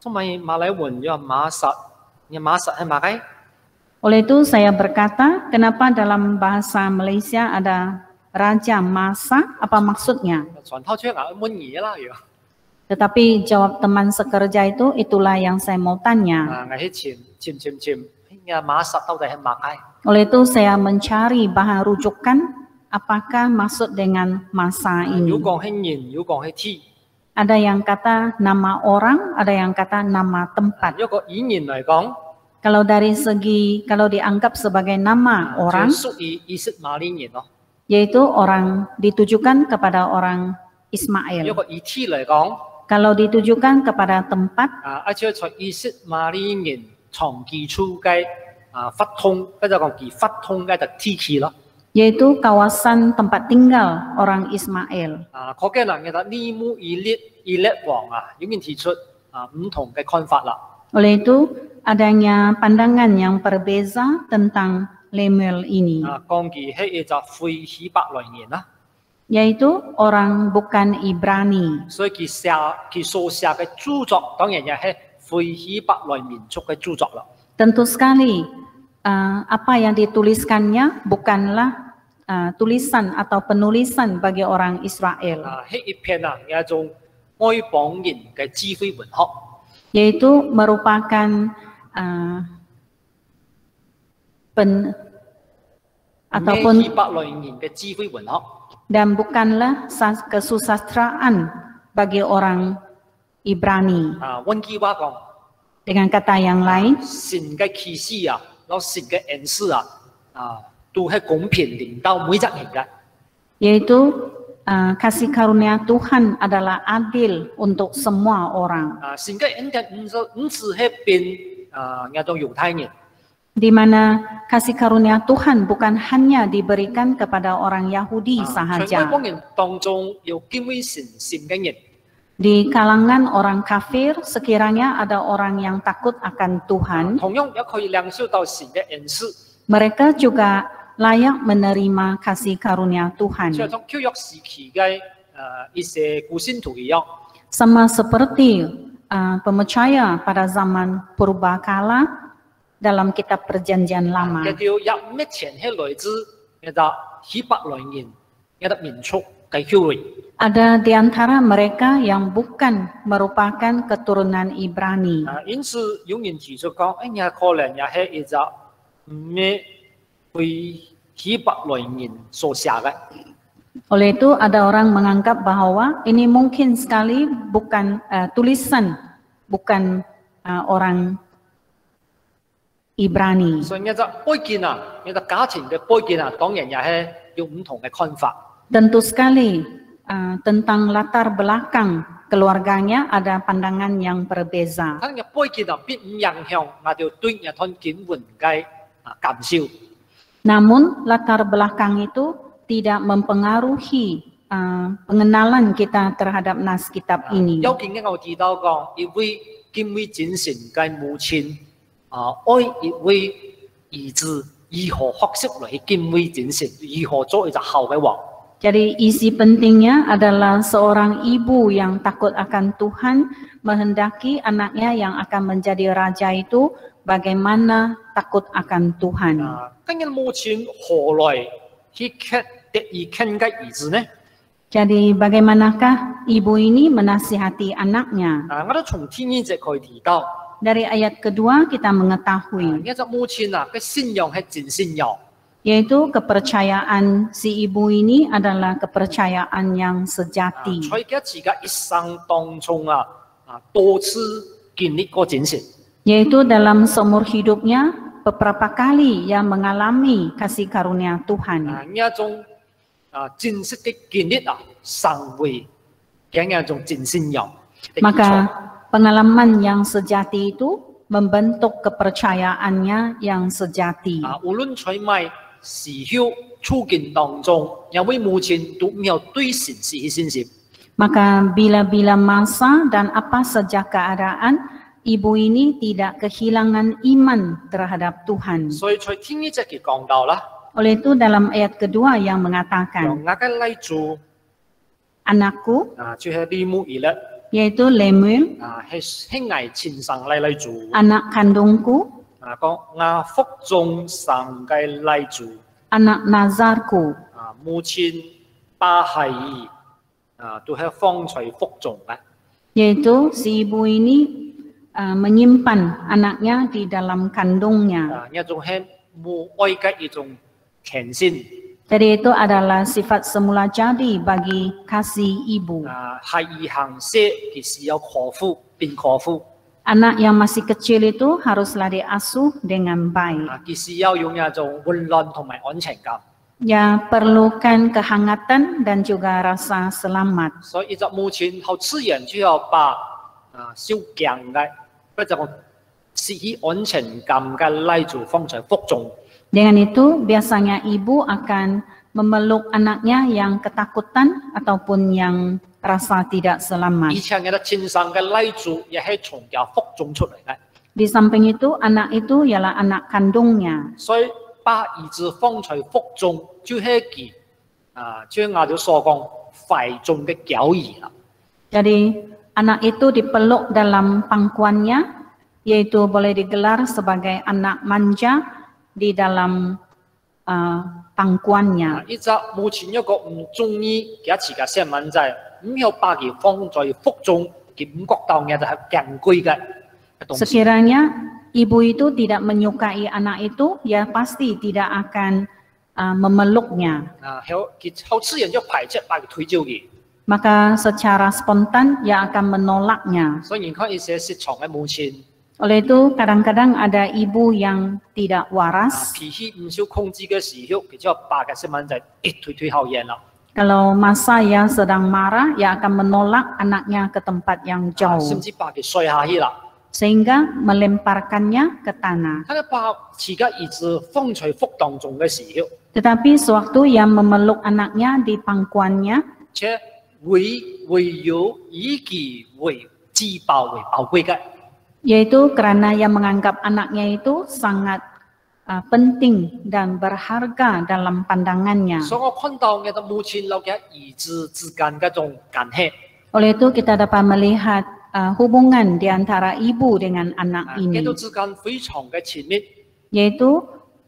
因為馬來文有馬撒係馬雞。 Oleh itu saya berkata, kenapa dalam bahasa Malaysia ada Raja Masa? Apa maksudnya? 全頭出牙乜嘢啦？ Tetapi jawab teman sekerja itu, itulah yang saya mau tanya. 我喺潛，馬撒到底係馬雞？ Oleh itu saya mencari bahan rujukan, apakah maksud dengan masa 如 ini. 講係人，如講係天。 Ada yang kata nama orang, ada yang kata nama tempat. 一個以人嚟講， Kalau dari segi, kalau dianggap sebagai nama 就 orang, 屬於以色馬利人咯。 yaitu orang ditujukan kepada orang 一 Ismail. 個以天嚟講， Kalau ditujukan kepada tempat, 而且在以色馬利人長期處嘅發通，跟住講其發通嘅就天氣咯。 yaitu kawasan tempat tinggal orang Ismail. 嗰幾人嘅就呢幕以列王已經提出唔同嘅看法啦。 Oleh itu, adanya pandangan yang berbeza tentang Lemuel ini, 講佢係就非希伯來人啦， yaitu orang bukan Ibrani. 所以佢所寫嘅著作當然也係非希伯來民族嘅著作啦。 Tentu sekali, apa yang dituliskannya bukanlah tulisan atau penulisan bagi orang Israel, 係一篇一種外邦人嘅智慧文學。 yaitu merupakan ataupun 希伯來人嘅智慧文學。 dan bukanlah kesusastraan bagi orang Ibrani. 換句話講， Dengan kata yang lain, 神嘅啟示然後神嘅恩賜都係公平領到每一人嘅。 yaitu kasih karunia Tuhan adalah adil untuk semua orang, 神嘅恩典唔只係變一種猶太人， di mana kasih karunia Tuhan bukan hanya diberikan kepada orang Yahudi 全外 sahaja. 邦人當中有敬畏神嘅人， Di kalangan orang kafir, sekiranya ada orang yang takut akan Tuhan, 同樣也可以領受到神嘅恩賜。 mereka juga layak menerima kasih karunia 就 Tuhan. 同舊約時期嘅一些古信徒一樣， Sama seperti pemecaya pada zaman purbakala dalam kitab perjanjian lama. 佢哋入咩前係來自一個希伯來人一個民族嘅後裔。 Ada di antara mereka yang bukan merupakan keturunan Ibrani. 因此有人提出講，也可能也係一個咩為希伯來人所寫嘅。 Oleh itu ada orang menganggap bahwa ini mungkin sekali bukan tulisan, bukan orang Ibrani. 所以一個背景一個家庭嘅背景當然也係有唔同嘅看法。 Tentu sekali tentang latar belakang keluarganya ada pandangan yang berbeza. 佢嘅背景並唔影響我哋對一段經文嘅感受。 Namun latar belakang itu tidak mempengaruhi pengenalan kita terhadap nas kitab ini. 有經我提到講，一位敬畏真神嘅母親愛一位兒子如何學識來敬畏真神，如何做一個好嘅王。 Jadi isi pentingnya adalah seorang ibu yang takut akan Tuhan menghendaki anaknya yang akan menjadi raja itu bagaimana takut akan Tuhan. 咁嘅母親何來去得以勸嘅兒子呢？ Jadi bagaimanakah ibu ini menasihati anaknya? 我都從天一節可以提到， Dari ayat kedua kita mengetahui 一隻母親嘅信仰係真信仰， Yaitu kepercayaan si ibu ini adalah kepercayaan yang sejati. 在佢自己一生當中多次經歷過真實。 Yaitu dalam seumur hidupnya beberapa kali ia mengalami kasih karunia Tuhan. 呢一種真實嘅經歷成為嘅一種真信仰。 Maka pengalaman yang sejati itu membentuk kepercayaannya yang sejati. 無論在咩時候處境當中，因為目前都沒有對神失去信心。 Maka bila-bila masa dan apa saja keadaan, ibu ini tidak kehilangan iman terhadap Tuhan. 所以在聽呢隻嘅講到啦， Oleh itu dalam ayat kedua yang 用 mengatakan, 我嘅嚟做 anakku, 就係利木爾啦， yaitu Lemuel, 係兄弟前生嚟做， anak kandungku, 講我腹中生嘅嚟做， anak nazarku, 目前把係都係放在腹中嘅。 yaitu si ibu ini menyimpan anaknya di dalam kandungnya. 一種係母愛嘅一種虔誠， Jadi itu adalah sifat semula jadi bagi kasih ibu. 係以行事其實有可夫變可夫， Anak yang masih kecil itu haruslah diasuh dengan baik. 其實要用一種溫暖同埋安全感。 Ya, perlukan kehangatan dan juga rasa selamat. 所以就目前好自然就要把小強嘅嗰種失去安全感嘅嚟做放在腹中。 Dengan itu, biasanya ibu akan memeluk anaknya yang ketakutan ataupun yang rasa tidak 以 selamat. 前嘅天生嘅嚟做，亦係從嘅腹中出嚟嘅。 Di samping itu, anak itu ialah anak kandungnya. 所以把兒子放在腹中，就係佢將我哋所講懷中嘅教兒啦。 Jadi, anak itu dipeluk dalam pangkuannya, yaitu boleh digelar sebagai anak manja di dalam pangkuannya. 呢隻目前一個唔中意嘅一次嘅新聞就係唔要把佢放在腹中，佢唔覺到嘅就係矜貴嘅東西。 Sekiranya ibu itu tidak menyukai anak itu, ya pasti tidak akan memeluknya. 佢好自然就排斥把佢推走嘅。 Maka secara spontan ia akan menolaknya. 所以你看一些失聰嘅母親， Oleh itu kadang-kadang ada ibu yang tidak waras. 脾氣唔少控制嘅時候，佢就把嘅新聞就一推後遠啦。 Kalau masa ia sedang marah, ia akan menolak anaknya ke tempat yang 甚 jauh. 至把佢摔下去啦。 Sehingga melemparkannya ke tanah. 佢把自己兒子放在腹當中嘅時候， Tetapi sewaktu ia memeluk anaknya di pangkuannya, 且唯有以佢為至寶為寶貴嘅。 yaitu karena ia menganggap anaknya itu sangat penting dan berharga dalam pandangannya. 所以我看到嘅母親留嘅兒子之間嗰種間隙， Oleh itu kita dapat melihat hubungan di antara ibu dengan anak 呢 ini, 度之間非常嘅親密， yaitu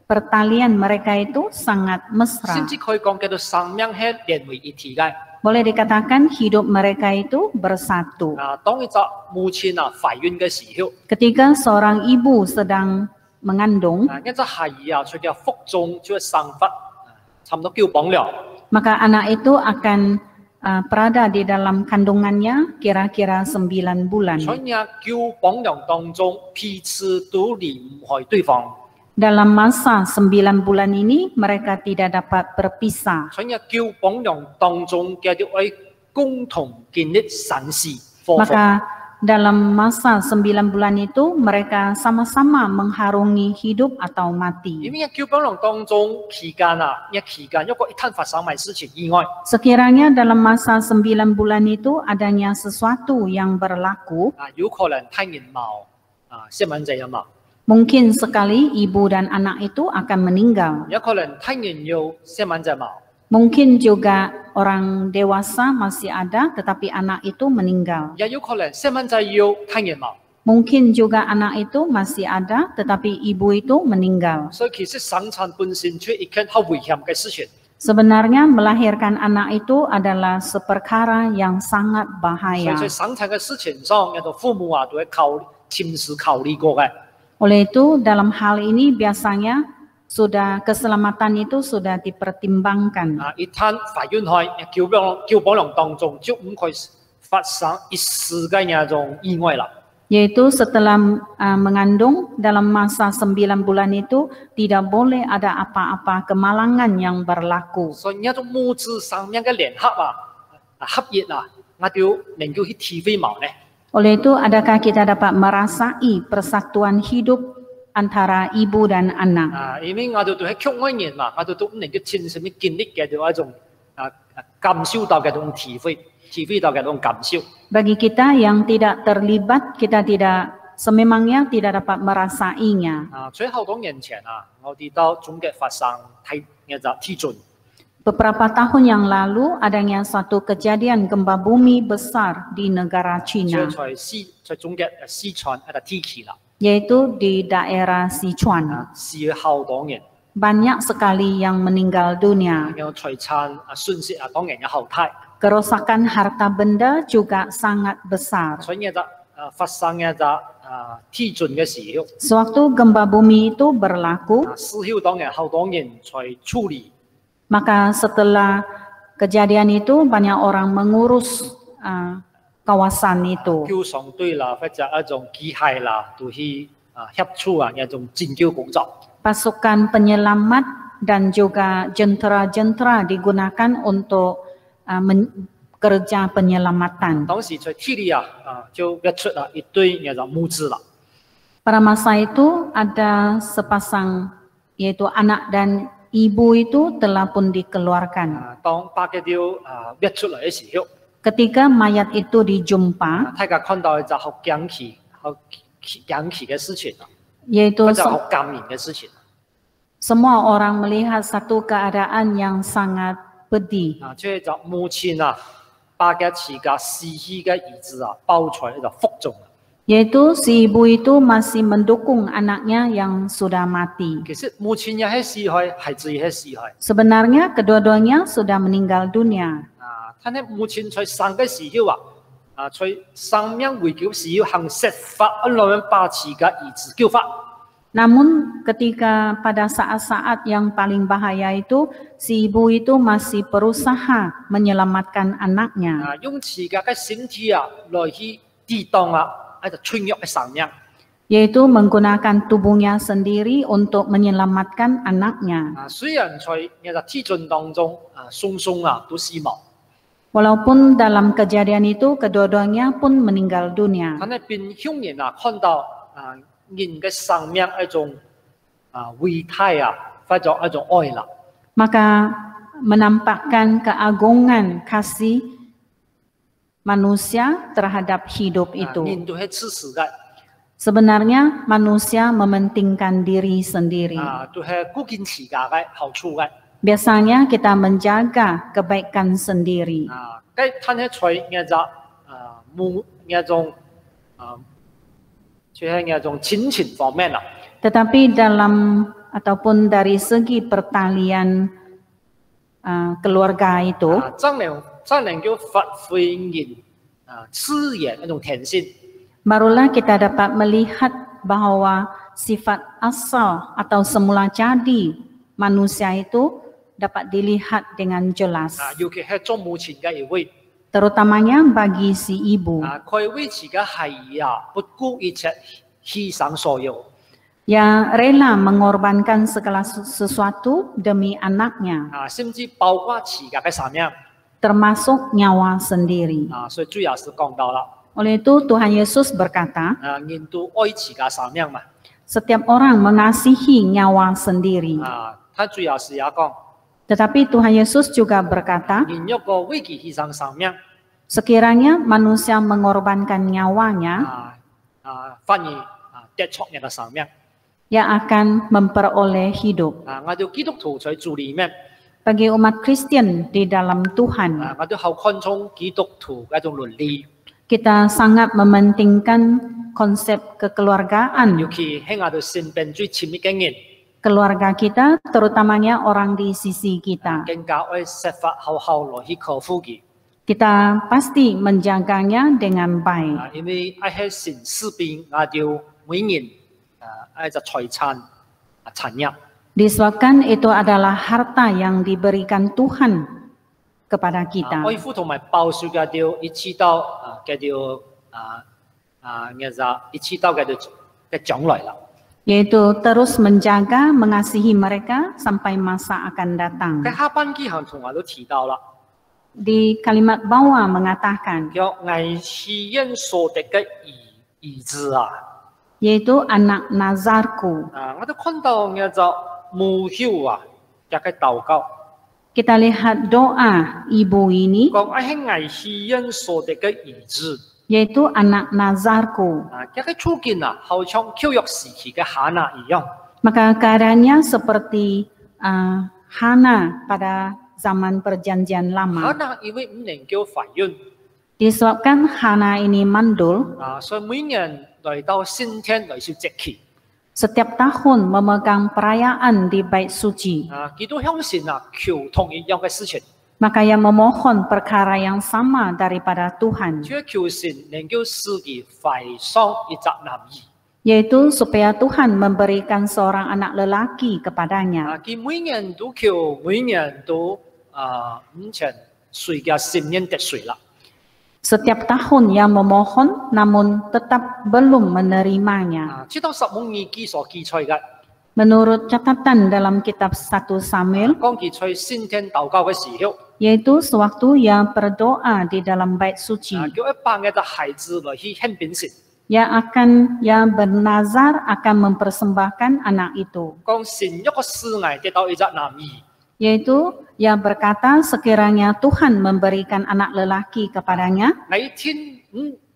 pertalian mereka itu sangat 甚 mesra. 至可以講叫做生命係連為一體嘅。 Boleh dikatakan hidup mereka itu bersatu. 當一隻母親懷孕嘅時候， Ketika seorang ibu sedang mengandung, 一隻孩兒出嘅腹中就會生發差唔多9磅了。 maka anak itu akan berada di dalam kandungannya kira-kira 9 bulan. 所以9磅量當中，彼此都離唔開對方。 Dalam masa 9 bulan ini mereka tidak dapat berpisah. 所以9磅量當中嘅啲愛共同經歷神事禍福。 Maka dalam masa 9 bulan itu mereka sama-sama mengharungi hidup atau 因 mati. 為9磅量當中期間一個一旦發生埋事情意外， Sekiranya dalam masa 9 bulan itu adanya sesuatu yang berlaku, 有可能太年貌新聞就有嘛， mungkin sekali ibu dan anak itu akan meninggal. 有可能太年幼新聞就冇， Mungkin juga orang dewasa masih ada tetapi anak itu meninggal. 也有可能新聞就要太年貌。 Mungkin juga anak itu masih ada tetapi ibu itu meninggal. 所以其實生產本身就係一件好危險嘅事情。 Sebenarnya melahirkan anak itu adalah seperkara yang sangat 所以 bahaya. 在生產嘅事情上，有啲父母都會親自考慮過嘅。 Oleh itu dalam hal ini biasanya keselamatan itu sudah dipertimbangkan. 一旦法院去救保量當中就唔會發生一時嘅那種意外啦。 Yaitu setelah mengandung dalam masa 9 bulan itu tidak boleh ada apa-apa kemalangan yang berlaku. 所以那種母子上面嘅聯合合一我哋能夠去體會冇呢？ Oleh itu, adakah kita dapat merasai persatuan hidup antara ibu dan anak? 因為我哋都係局外人嘛，我哋都唔能夠親身去經歷嘅一種感受到嘅一種體會到嘅一種感受。 Bagi kita yang tidak terlibat, kita sememangnya tidak dapat merasainya. 在好多年前我哋到中國發生地震。 Beberapa tahun yang lalu adanya suatu kejadian gempa bumi besar di negara Cina, 在中國四川地區啦， yaitu di daerah Sichuan. 死咗好多人， Banyak sekali yang meninggal dunia. 有財產損失當然有後退， Kerusakan harta benda juga sangat besar. 所以發生地震嘅時候， Sewaktu gempa bumi itu berlaku, 事後當然好多人在處理。 maka setelah kejadian itu banyak orang mengurus kawasan itu. 救傷隊啦，或者一種機械啦，都去協助一種拯救工作。 Pasukan penyelamat dan juga jentera-jentera digunakan untuk kerja penyelamatan. 當時在地裏就躍出一堆母子啦。 Pada masa itu ada sepasang, yaitu anak dan ibu itu telah pun dikeluarkan. 當八個條躍出嚟嘅時候， Ketika mayat itu dijumpa, 大家看到一個好驚奇嘅事情， yaitu 或者好感人嘅事情。 semua orang melihat satu keadaan yang sangat pedih. 即係母親把嘅自家死去嘅兒子抱出來腹中。 Yaitu si ibu itu masih mendukung anaknya yang sudah mati. 其實母親也係死害，孩子也係死害。 Sebenarnya kedua-duanya sudah meninggal dunia. 但係母親在生嘅時候在生命危急時候行設法來把自家兒子救翻。 Namun ketika pada saat-saat yang paling bahaya itu, si ibu itu masih berusaha menyelamatkan anaknya. 用自家嘅身體來去抵擋一個脆弱嘅生命。 Yaitu menggunakan tubuhnya sendiri untuk menyelamatkan anaknya. 雖然在地震當中雙雙都死亡， Walaupun dalam kejadian itu kedua-duanya pun meninggal dunia. 但係變向人看到人嘅生命一種偉大或者一種愛啦。 Maka menampakkan keagungan kasih manusia terhadap hidup itu. 人都係自私嘅， Sebenarnya manusia mementingkan diri sendiri. 都係顧見自家嘅好處嘅。 Biasanya kita menjaga kebaikan sendiri. 佢睇喺在種親情方面啦， Tetapi dalam ataupun dari segi pertalian keluarga itu, 真能夠發揮人自然一種天性。 barulah kita dapat melihat bahwa sifat asal atau semula jadi manusia itu dapat dilihat dengan jelas. 尤其係做母親嘅一位， Terutamanya bagi si ibu 佢為自己孩兒不顧一切犧牲所有， yang rela mengorbankan segala sesuatu demi anaknya, 甚至包括自己嘅生命。 termasuk nyawa sendiri. 所以最後是講到啦， Oleh itu Tuhan Yesus berkata, 人都愛自己生命嘛。 setiap orang mengasihi nyawa sendiri. 他最後是也講， Tetapi Tuhan Yesus juga berkata, 人若果為其犧牲生命， sekiranya manusia mengorbankan nyawanya, 反而得出人嘅生命。 ia akan memperoleh hidup. 我哋基督徒在主裏面， Bagi umat Kristen di dalam Tuhan, 我哋好看重基督徒嘅一種倫理， kita sangat mementingkan konsep kekeluargaan. 尤其喺我哋身邊最親密嘅人， Keluarga kita, terutamanya orang di sisi kita. 更加愛設法好好來去呵護佢。 Kita pasti menjaganya dengan baik. 因為喺城市邊，我哋每年一隻財產產業。Disebabkan itu adalah harta yang diberikan Tuhan kepada kita. 愛父同埋報數嘅條一起到嘅條一起到嘅條嘅將來啦。 Yaitu terus menjaga, mengasihi mereka sampai masa akan datang. 喺下半記行同我都提到啦， Di kalimat bawah mengatakan, 叫危示因所得嘅兒子啊， yaitu anak Nazarku. 我都看到嘅就無曉啊嘅禱告， Kita lihat doa ibu ini, 講係危示因所得嘅兒子。 yaitu anak Nazarku. 嘅處境啊，好像舊約時期嘅哈娜一樣。 Maka keadaannya seperti Hana pada zaman perjanjian 哈 lama. 娜因為唔能夠懷孕， Disebabkan Hana ini mandul, 所以每年來到新天來受節期。 setiap tahun memegang perayaan di bait suci. 佢都相信求同一樣嘅事情， Maka ia memohon perkara yang sama daripada Tuhan, 就係求神能夠使佢懷上一隻男兒。 yaitu supaya Tuhan memberikan seorang anak lelaki kepadanya. 佢每年都求，每年都唔前隨嘅信念得水啦。 Setiap tahun ia memohon, namun tetap belum menerimanya. 直到撒母耳記所記載嘅， Menurut catatan dalam kitab 1 Samuel, 講佢在新天禱告嘅時候， yaitu sewaktu ia berdoa di dalam bait suci, 叫一班嘅孩子來去獻俾神， ia bernazar akan mempersembahkan anak itu. 講神一個使愛得到一隻男兒。 Yaitu ia berkata sekiranya Tuhan memberikan anak lelaki kepadanya, 你天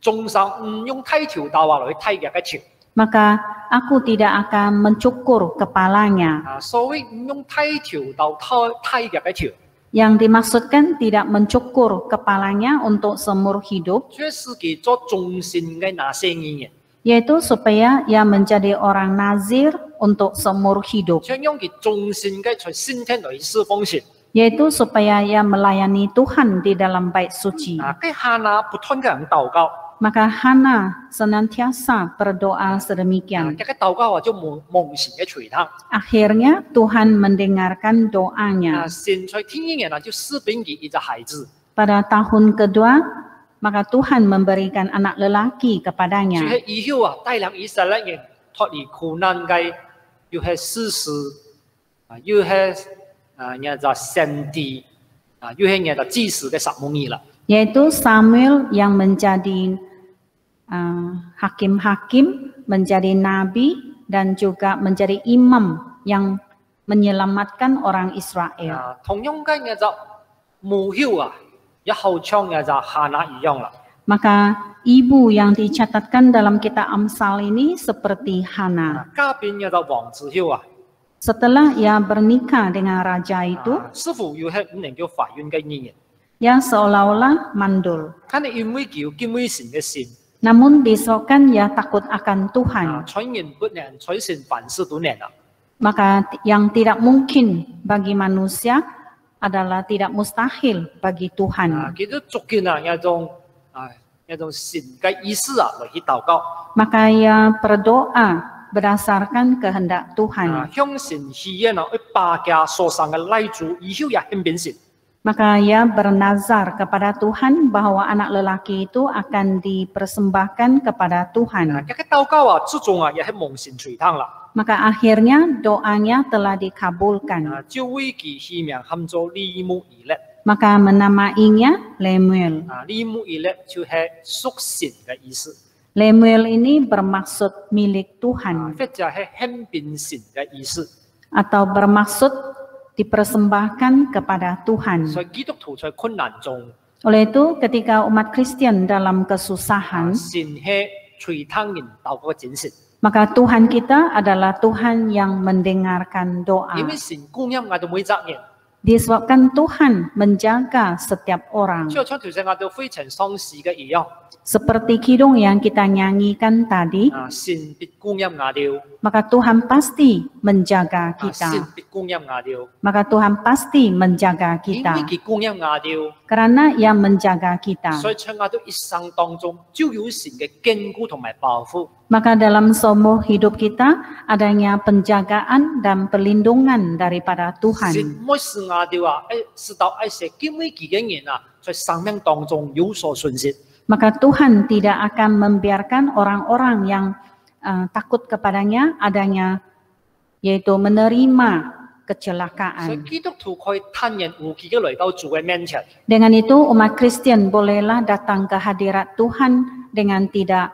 眾生唔用剃條刀來剃嘅條， maka aku tidak akan mencukur kepalanya. 所謂唔用剃條刀剃嘅條， Yang dimaksudkan tidak mencukur kepalanya untuk seumur hidup, 即係佢做忠心嘅那些年， yaitu supaya ia menjadi orang nazir untuk seumur hidup, 將用佢忠心嘅在新天來侍奉神。 yaitu supaya ia melayani Tuhan di dalam bait suci. 佢哈娜不斷嘅人禱告， Maka Hana senantiasa berdoa sedemikian. 嘅禱告就蒙神嘅垂聽。 Akhirnya Tuhan mendengarkan doanya. 神在天年就賜俾佢一隻孩子， Pada tahun kedua, maka Tuhan memberikan anak lelaki 就 kepadanya. 係以後帶領以色列人脫離苦難嘅，又係士師，又係人就先知，又係人就祭司嘅撒母耳啦。 Yaitu Samuel yang menjadi hakim-hakim, menjadi nabi, dan juga menjadi imam yang menyelamatkan orang Israel. 同樣嘅人就無曉一好像人就哈娜一樣啦。 Maka ibu yang dicatatkan dalam kitab Amsal ini seperti Hana. 家邊人就王子曉 Setelah ia bernikah dengan raja itu, 師傅又係唔能夠懷孕嘅女人， ia seolah-olah mandul. 肯定因為叫敬畏神嘅心， Namun disebabkan ia takut akan Tuhan, 傳人不能，傳神凡事都能啦。 maka yang tidak mungkin bagi manusia adalah tidak mustahil bagi Tuhan. 佢都捉緊一種神嘅意思來去禱告， Maka ia berdoa berdasarkan kehendak Tuhan. 向神許願一百家所生嘅來主，以後也獻俾神。 Maka ia bernazar kepada Tuhan bahwa anak lelaki itu akan dipersembahkan kepada Tuhan. 嘅禱告最終也係蒙神垂聽啦。 Maka akhirnya doanya telah dikabulkan. 就為佢起名喊做利姆以勒。 Maka menamainya Lemuel. 利姆以勒就係屬神嘅意思， Lemuel ini bermaksud milik Tuhan 或者係獻俾神嘅意思。 atau bermaksud dipersembahkan kepada Tuhan. 所以基督徒在困難中， Oleh itu ketika umat Kristen dalam kesusahan, 神係垂聽人禱告嘅真神， maka Tuhan kita adalah Tuhan yang mendengarkan doa. 因為神供應我哋每一人， Disebabkan Tuhan menjaga setiap orang. 就好像頭先我哋非常相似嘅一樣， Seperti kidung yang kita nyanyikan tadi, 神必供應我哋， maka Tuhan pasti menjaga 神 kita. 必供應我哋， Maka Tuhan pasti menjaga 因為 kita. 佢供應我哋， Karena Ia menjaga kita. 所以在我哋一生當中，就有神嘅堅固同埋保護。Maka dalam semua hidup kita adanya penjagaan dan perlindungan daripada 神 Tuhan. 每時我哋話誒，知道係見每幾個人啊，在生命當中有所損失。 Maka Tuhan tidak akan membiarkan orang-orang yang takut kepadanya adanya, yaitu menerima 所以 kecelakaan. 基督徒可以坦然無懼嘅來到主嘅面前， Dengan itu umat Kristen bolehlah datang ke hadirat Tuhan dengan tidak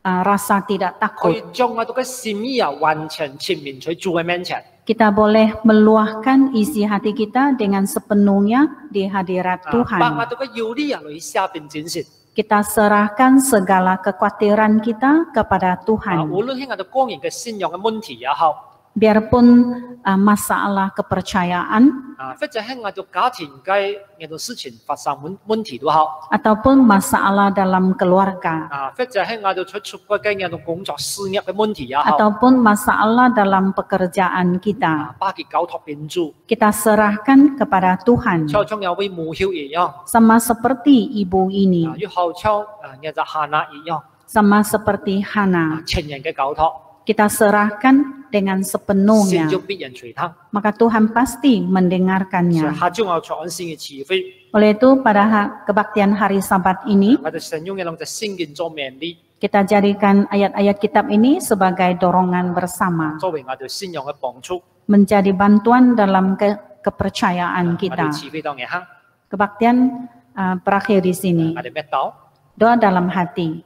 rasa tidak 可以 takut. 將我哋嘅心意啊完全前面在主嘅面前。 Kita boleh meluahkan isi hati kita dengan sepenuhnya di hadirat 把我 Tuhan. 哋嘅憂慮啊來下邊展示。 Kita serahkan segala kekhawatiran kita kepada 啊， Tuhan. 無論係我哋個人嘅信仰嘅問題也好， Biarpun masalah kepercayaan 或者係我哋家庭嘅有啲事情發生問題都好， ataupun masalah dalam keluarga 或者係我哋出國嘅有啲工作事業嘅問題也好， ataupun masalah dalam pekerjaan kita, 把佢交託俾主， kita serahkan kepada Tuhan. 就像有位母後一樣， Sama seperti ibu ini, 又好像有隻哈娜一樣， sama seperti Hana, 情人嘅交託， kita serahkan dengan 神 sepenuhnya, 就必然垂聽。 maka Tuhan pasti 所以 mendengarkannya. 下朝我傳先嘅慈悲， Oleh itu pada kebaktian hari Sabat ini, 我哋神用嘅兩隻聖經做勉勵， kita jadikan ayat-ayat kitab ini sebagai dorongan bersama, 作為我哋信仰嘅幫助。 menjadi bantuan dalam kepercayaan 我哋 kita. 慈悲當一刻， Kebaktian berakhir di sini. 我哋咩禱？ Doa dalam hati.